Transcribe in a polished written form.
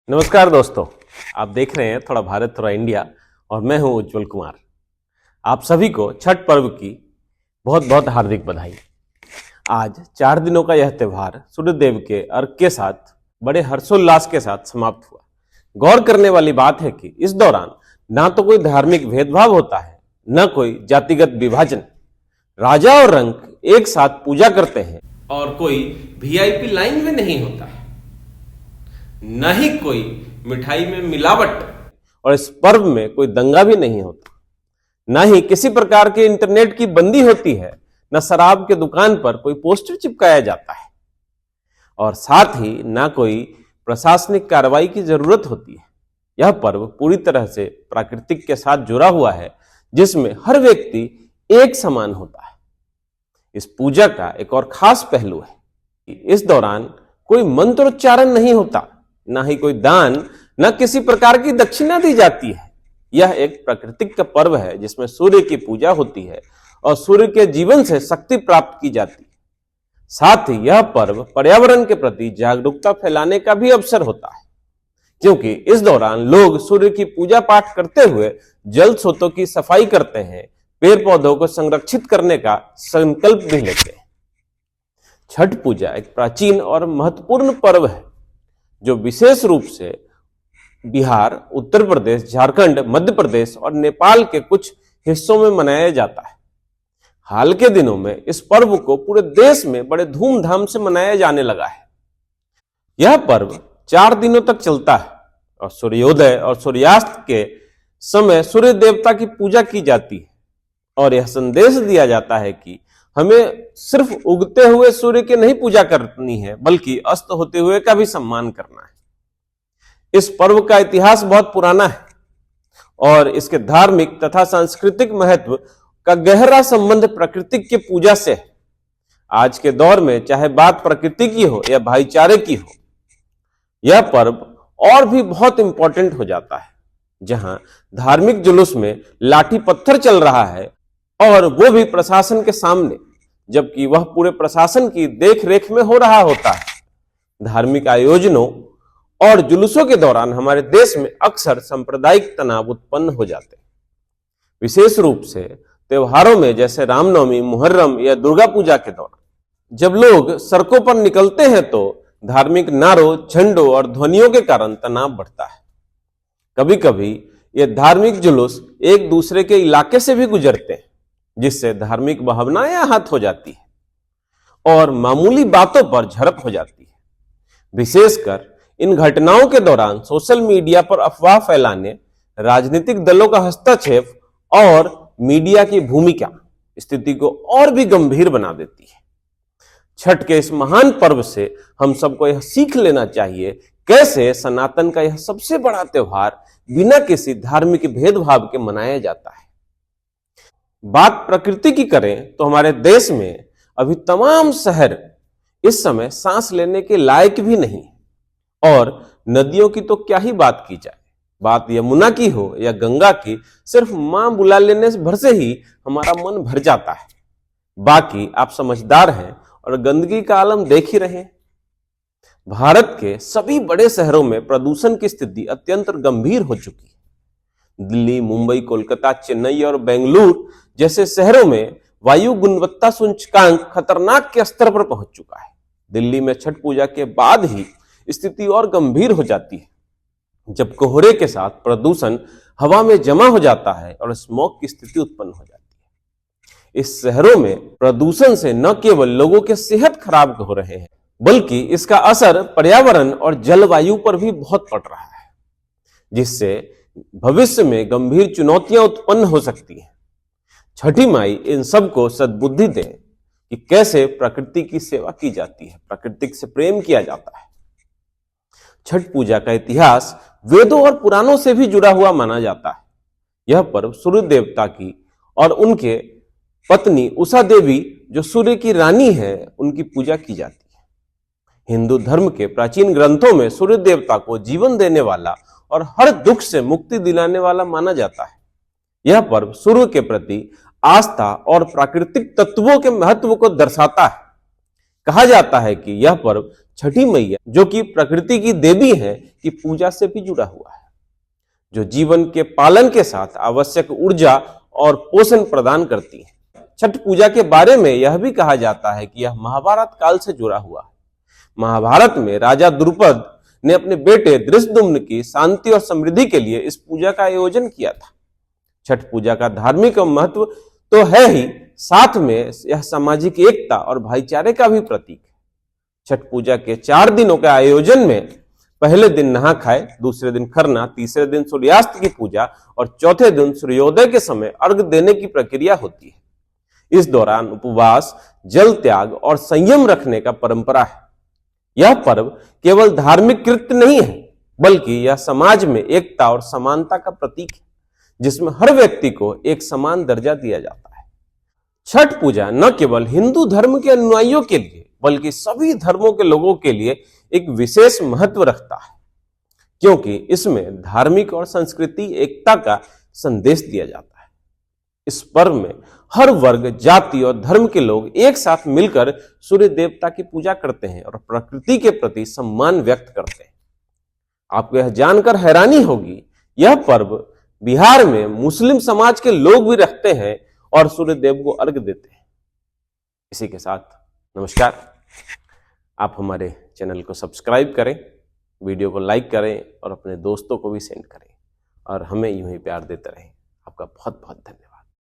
नमस्कार दोस्तों, आप देख रहे हैं थोड़ा भारत थोड़ा इंडिया और मैं हूं उज्जवल कुमार। आप सभी को छठ पर्व की बहुत बहुत हार्दिक बधाई। आज 4 दिनों का यह त्योहार सूर्यदेव के अर्घ के साथ बड़े हर्षोल्लास के साथ समाप्त हुआ। गौर करने वाली बात है कि इस दौरान ना तो कोई धार्मिक भेदभाव होता है, न कोई जातिगत विभाजन। राजा और रंक एक साथ पूजा करते हैं और कोई वीआईपी लाइन में नहीं होता है, न ही कोई मिठाई में मिलावट, और इस पर्व में कोई दंगा भी नहीं होता, न ही किसी प्रकार के इंटरनेट की बंदी होती है, न शराब के दुकान पर कोई पोस्टर चिपकाया जाता है, और साथ ही न कोई प्रशासनिक कार्रवाई की जरूरत होती है। यह पर्व पूरी तरह से प्राकृतिक के साथ जुड़ा हुआ है, जिसमें हर व्यक्ति एक समान होता है। इस पूजा का एक और खास पहलू है कि इस दौरान कोई मंत्रोच्चारण नहीं होता, ना ही कोई दान, न किसी प्रकार की दक्षिणा दी जाती है। यह एक प्राकृतिक का पर्व है जिसमें सूर्य की पूजा होती है और सूर्य के जीवन से शक्ति प्राप्त की जाती है। साथ ही यह पर्व पर्यावरण के प्रति जागरूकता फैलाने का भी अवसर होता है, क्योंकि इस दौरान लोग सूर्य की पूजा पाठ करते हुए जल स्रोतों की सफाई करते हैं, पेड़ पौधों को संरक्षित करने का संकल्प भी लेते हैं। छठ पूजा एक प्राचीन और महत्वपूर्ण पर्व है जो विशेष रूप से बिहार, उत्तर प्रदेश, झारखंड, मध्य प्रदेश और नेपाल के कुछ हिस्सों में मनाया जाता है। हाल के दिनों में इस पर्व को पूरे देश में बड़े धूमधाम से मनाया जाने लगा है। यह पर्व 4 दिनों तक चलता है और सूर्योदय और सूर्यास्त के समय सूर्य देवता की पूजा की जाती है, और यह संदेश दिया जाता है कि हमें सिर्फ उगते हुए सूर्य की नहीं पूजा करनी है, बल्कि अस्त होते हुए का भी सम्मान करना है। इस पर्व का इतिहास बहुत पुराना है और इसके धार्मिक तथा सांस्कृतिक महत्व का गहरा संबंध प्रकृति की पूजा से है। आज के दौर में चाहे बात प्रकृति की हो या भाईचारे की हो, यह पर्व और भी बहुत इंपॉर्टेंट हो जाता है। जहां धार्मिक जुलूस में लाठी पत्थर चल रहा है, और वो भी प्रशासन के सामने, जबकि वह पूरे प्रशासन की देख रेख में हो रहा होता है। धार्मिक आयोजनों और जुलूसों के दौरान हमारे देश में अक्सर सांप्रदायिक तनाव उत्पन्न हो जाते हैं, विशेष रूप से त्योहारों में जैसे रामनवमी, मुहर्रम या दुर्गा पूजा के दौरान। जब लोग सड़कों पर निकलते हैं तो धार्मिक नारों, झंडों और ध्वनियों के कारण तनाव बढ़ता है। कभी कभी ये धार्मिक जुलूस एक दूसरे के इलाके से भी गुजरते हैं, जिससे धार्मिक भावनाएं आहत हो जाती है और मामूली बातों पर झड़प हो जाती है। विशेषकर इन घटनाओं के दौरान सोशल मीडिया पर अफवाह फैलाने, राजनीतिक दलों का हस्तक्षेप और मीडिया की भूमिका स्थिति को और भी गंभीर बना देती है। छठ के इस महान पर्व से हम सबको यह सीख लेना चाहिए कैसे सनातन का यह सबसे बड़ा त्योहार बिना किसी धार्मिक भेदभाव के मनाया जाता है। बात प्रकृति की करें तो हमारे देश में अभी तमाम शहर इस समय सांस लेने के लायक भी नहीं, और नदियों की तो क्या ही बात की जाए। बात यमुना की हो या गंगा की, सिर्फ मां बुला लेने भर से ही हमारा मन भर जाता है। बाकी आप समझदार हैं और गंदगी का आलम देख ही रहे हैं। भारत के सभी बड़े शहरों में प्रदूषण की स्थिति अत्यंत गंभीर हो चुकी है। दिल्ली, मुंबई, कोलकाता, चेन्नई और बेंगलुरु जैसे शहरों में वायु गुणवत्ता सूचकांक खतरनाक के स्तर पर पहुंच चुका है। दिल्ली में छठ पूजा के बाद ही स्थिति और गंभीर हो जाती है, जब कोहरे के साथ प्रदूषण हवा में जमा हो जाता है और स्मॉग की स्थिति उत्पन्न हो जाती है। इस शहरों में प्रदूषण से न केवल लोगों के सेहत खराब हो रहे हैं, बल्कि इसका असर पर्यावरण और जलवायु पर भी बहुत पड़ रहा है, जिससे भविष्य में गंभीर चुनौतियां उत्पन्न हो सकती हैं। छठी माई इन सबको सद्बुद्धि दे कि कैसे प्रकृति की सेवा की जाती है, प्राकृतिक से प्रेम किया जाता है। छठ पूजा का इतिहास वेदों और पुराणों से भी जुड़ा हुआ माना जाता है। यह पर्व सूर्य देवता की और उनके पत्नी उषा देवी, जो सूर्य की रानी है, उनकी पूजा की जाती है। हिंदू धर्म के प्राचीन ग्रंथों में सूर्य देवता को जीवन देने वाला और हर दुख से मुक्ति दिलाने वाला माना जाता है। यह पर्व सूर्य के प्रति आस्था और प्राकृतिक तत्वों के महत्व को दर्शाता है। कहा जाता है कि यह पर्व छठी मैया, जो कि प्रकृति की देवी है, की पूजा से भी जुड़ा हुआ है, जो जीवन के पालन के साथ आवश्यक ऊर्जा और पोषण प्रदान करती है। छठ पूजा के बारे में यह भी कहा जाता है कि यह महाभारत काल से जुड़ा हुआ है। महाभारत में राजा द्रुपद ने अपने बेटे धृष्टद्युम्न की शांति और समृद्धि के लिए इस पूजा का आयोजन किया था। छठ पूजा का धार्मिक महत्व तो है ही, साथ में यह सामाजिक एकता और भाईचारे का भी प्रतीक है। छठ पूजा के 4 दिनों के आयोजन में पहले दिन नहा खाए, दूसरे दिन खरना, तीसरे दिन सूर्यास्त की पूजा और चौथे दिन सूर्योदय के समय अर्घ देने की प्रक्रिया होती है। इस दौरान उपवास, जल त्याग और संयम रखने का परंपरा है। यह पर्व केवल धार्मिक कृत्य नहीं है, बल्कि यह समाज में एकता और समानता का प्रतीक है, जिसमें हर व्यक्ति को एक समान दर्जा दिया जाता है। छठ पूजा न केवल हिंदू धर्म के अनुयायियों के लिए, बल्कि सभी धर्मों के लोगों के लिए एक विशेष महत्व रखता है, क्योंकि इसमें धार्मिक और सांस्कृतिक एकता का संदेश दिया जाता है। इस पर्व में हर वर्ग, जाति और धर्म के लोग एक साथ मिलकर सूर्य देवता की पूजा करते हैं और प्रकृति के प्रति सम्मान व्यक्त करते हैं। आपको यह जानकर हैरानी होगी, यह पर्व बिहार में मुस्लिम समाज के लोग भी रखते हैं और सूर्य देव को अर्घ देते हैं। इसी के साथ नमस्कार। आप हमारे चैनल को सब्सक्राइब करें, वीडियो को लाइक करें और अपने दोस्तों को भी सेंड करें और हमें यूं ही प्यार देते रहें। आपका बहुत बहुत धन्यवाद।